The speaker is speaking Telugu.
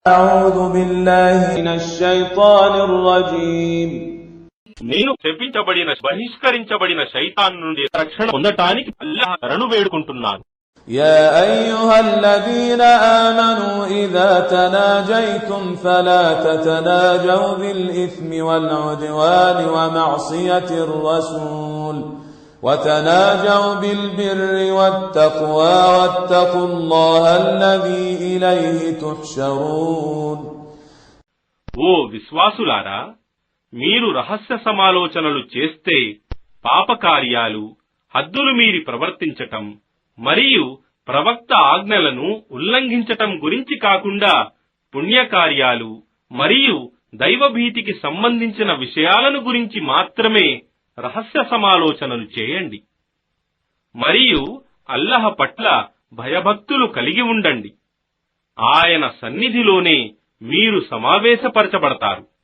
అఊదు బిల్లాహి మినష్ షైతానిర్ రజీమ్. నేను శపించబడిన బహిష్కరించబడిన శైతాన్ నుండి రక్షణ పొందటానికి అల్లాహ్ శరణు వేడుకుంటున్నాను. يا أيها الذين آمنوا إذا تناجيتم فلا تتناجوا بالإثم والعدوان ومعصية الرسول وتناجوا بالبر والتقوى واتقوا الله الذي إليه تحشرون. ఓ విశ్వాసులారా, మీరు రహస్య సమాలోచనలు చేస్తే పాపకార్యాలు, హద్దులు మీరి ప్రవర్తించటం మరియు ప్రవక్త ఆజ్ఞలను ఉల్లంఘించటం గురించి కాకుండా పుణ్యకార్యాలు మరియు దైవభీతికి సంబంధించిన విషయాలను గురించి మాత్రమే రహస్య సమాలోచనలు చేయండి. మరియు అల్లహ పట్ల భయభక్తులు కలిగి ఉండండి. ఆయన సన్నిధిలోనే మీరు సమావేశపరచబడతారు.